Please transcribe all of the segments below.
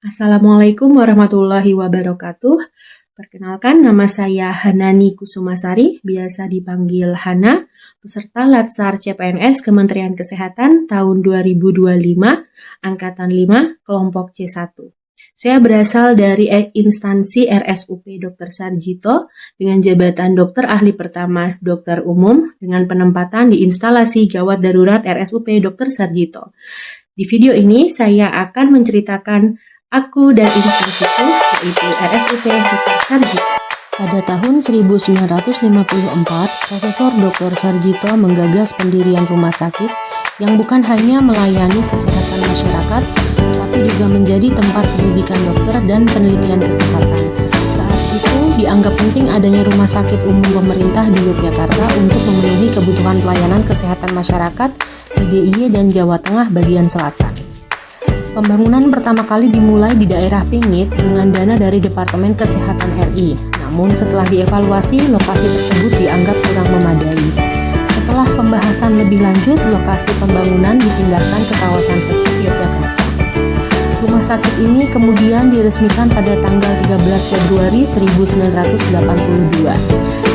Assalamualaikum warahmatullahi wabarakatuh. Perkenalkan, nama saya Hanani Kusumasari, biasa dipanggil Hana, peserta Latsar CPNS Kementerian Kesehatan tahun 2025, Angkatan 5, kelompok C1. Saya berasal dari instansi RSUP Dr. Sarjito dengan jabatan dokter ahli pertama dokter umum dengan penempatan di instalasi gawat darurat RSUP Dr. Sarjito. Di video ini saya akan menceritakan aku dan instansiku, yaitu RSUP Dr. Sarjito. Pada tahun 1954, Profesor Dr. Sarjito menggagas pendirian rumah sakit yang bukan hanya melayani kesehatan masyarakat, tetapi juga menjadi tempat pendidikan dokter dan penelitian kesehatan. Saat itu dianggap penting adanya rumah sakit umum pemerintah di Yogyakarta untuk memenuhi kebutuhan pelayanan kesehatan masyarakat di DIY dan Jawa Tengah bagian selatan. Pembangunan pertama kali dimulai di daerah Pingit dengan dana dari Departemen Kesehatan RI. Namun setelah dievaluasi, lokasi tersebut dianggap kurang memadai. Setelah pembahasan lebih lanjut, lokasi pembangunan dipindahkan ke kawasan Sekip, Yogyakarta. Rumah sakit ini kemudian diresmikan pada tanggal 13 Februari 1982.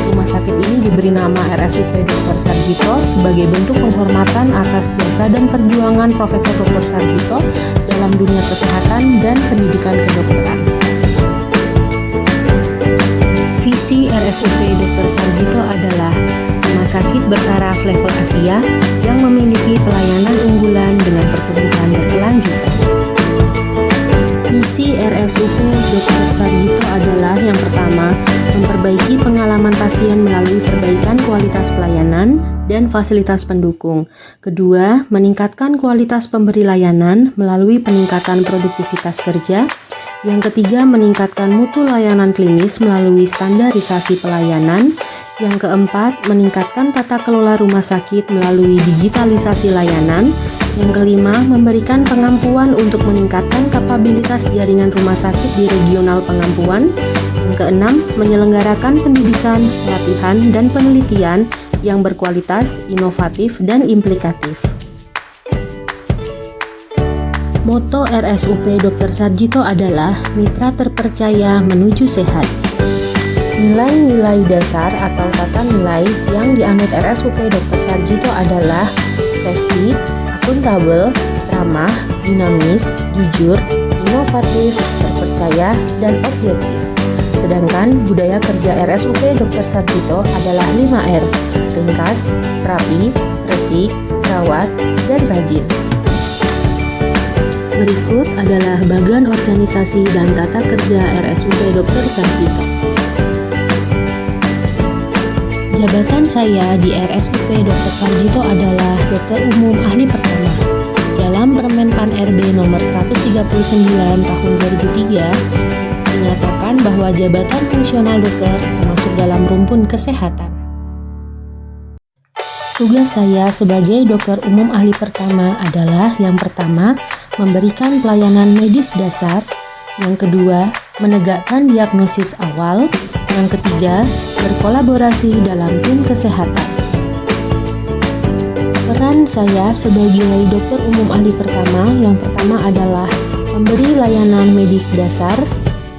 Rumah sakit ini diberi nama RSUP Dr. Sarjito sebagai bentuk penghormatan atas jasa dan perjuangan Profesor Dr. Sarjito dalam dunia kesehatan dan pendidikan kedokteran. Visi RSUP Dr. Sarjito adalah rumah sakit bertaraf level Asia yang memiliki pelayanan unggulan dengan pertumbuhan berkelanjutan. Misi RSUP Dr. Sarjito adalah yang pertama, memperbaiki pengalaman pasien melalui perbaikan kualitas pelayanan dan fasilitas pendukung. Kedua, meningkatkan kualitas pemberi layanan melalui peningkatan produktivitas kerja. Yang ketiga, meningkatkan mutu layanan klinis melalui standarisasi pelayanan. Yang keempat, meningkatkan tata kelola rumah sakit melalui digitalisasi layanan. Yang kelima, memberikan pengampuan untuk meningkatkan kapabilitas jaringan rumah sakit di regional pengampuan. Yang keenam, menyelenggarakan pendidikan, pelatihan, dan penelitian yang berkualitas, inovatif, dan implikatif. Moto RSUP Dr. Sarjito adalah mitra terpercaya menuju sehat. Nilai-nilai dasar atau tata nilai yang dianut RSUP Dr. Sarjito adalah safety, akuntabel, ramah, dinamis, jujur, inovatif, terpercaya, dan objektif. Sedangkan budaya kerja RSUP Dr. Sarjito adalah 5R, ringkas, rapi, resik, rawat, dan rajin. Berikut adalah bagan organisasi dan tata kerja RSUP Dr. Sarjito. Jabatan saya di RSUP Dr. Sarjito adalah dokter umum ahli pertama. Dalam Permen Pan RB nomor 139 tahun 2003 dinyatakan bahwa jabatan fungsional dokter termasuk dalam rumpun kesehatan. Tugas saya sebagai dokter umum ahli pertama adalah yang pertama, memberikan pelayanan medis dasar, yang kedua, menegakkan diagnosis awal, yang ketiga, berkolaborasi dalam tim kesehatan. Peran saya sebagai dokter umum ahli pertama, yang pertama adalah memberi layanan medis dasar,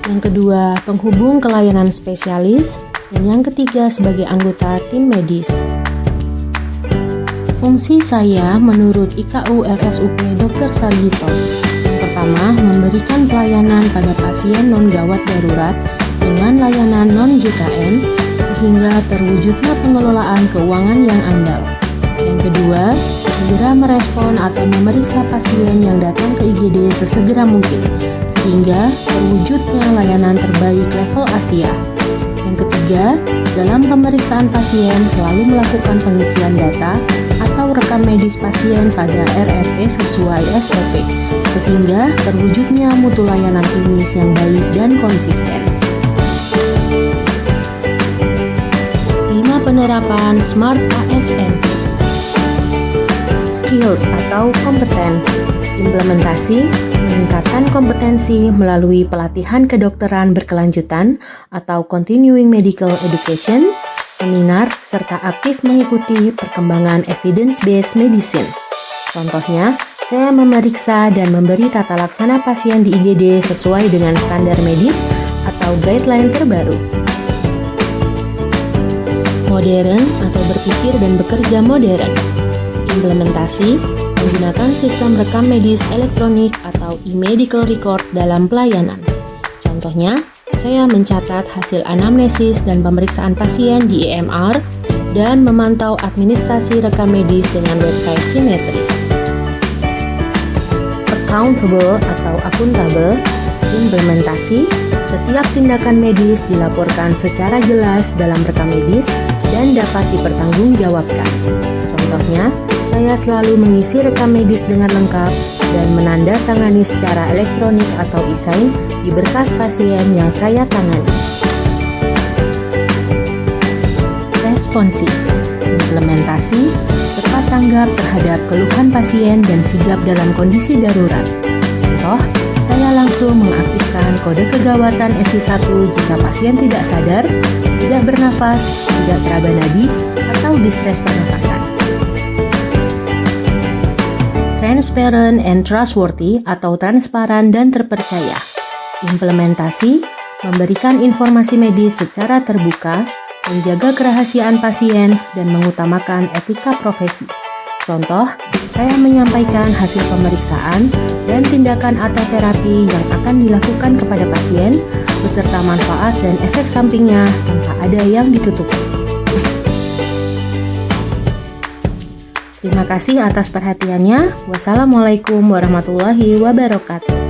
yang kedua, penghubung ke layanan spesialis, dan yang ketiga sebagai anggota tim medis. Fungsi saya menurut IKU RSUP Dr. Sarjito. Yang pertama, memberikan pelayanan pada pasien non-gawat darurat dengan layanan non-JKN sehingga terwujudnya pengelolaan keuangan yang andal. Yang kedua, segera merespon atau memeriksa pasien yang datang ke IGD sesegera mungkin sehingga terwujudnya layanan terbaik level Asia. Yang ketiga, dalam pemeriksaan pasien selalu melakukan pengisian data atau rekam medis pasien pada RRP sesuai SOP, sehingga terwujudnya mutu layanan klinis yang baik dan konsisten. 5. Penerapan Smart ASN. Skilled atau kompeten. Implementasi, meningkatkan kompetensi melalui pelatihan kedokteran berkelanjutan atau continuing medical education, seminar, serta aktif mengikuti perkembangan evidence-based medicine. Contohnya, Saya memeriksa dan memberi tata laksana pasien di IGD sesuai dengan standar medis atau guideline terbaru. Modern atau berpikir dan bekerja modern. Implementasi menggunakan sistem rekam medis elektronik atau e-medical record dalam pelayanan. Contohnya, saya mencatat hasil anamnesis dan pemeriksaan pasien di EMR dan memantau administrasi rekam medis dengan website simetris. Accountable atau akuntabel, implementasi, setiap tindakan medis dilaporkan secara jelas dalam rekam medis dan dapat dipertanggungjawabkan. Contohnya, saya selalu mengisi rekam medis dengan lengkap dan menandatangani secara elektronik atau e-sign di berkas pasien yang saya tangani. Responsif, implementasi, cepat tanggap terhadap keluhan pasien dan sigap dalam kondisi darurat. Contoh, saya langsung mengaktifkan kode kegawatan SI1 jika pasien tidak sadar, tidak bernafas, tidak teraba nadi, atau distres pernafasan. Transparent and trustworthy atau transparan dan terpercaya. Implementasi, memberikan informasi medis secara terbuka, menjaga kerahasiaan pasien, dan mengutamakan etika profesi. Contoh, saya menyampaikan hasil pemeriksaan dan tindakan atau terapi yang akan dilakukan kepada pasien, beserta manfaat dan efek sampingnya tanpa ada yang ditutupi. Terima kasih atas perhatiannya. Wassalamualaikum warahmatullahi wabarakatuh.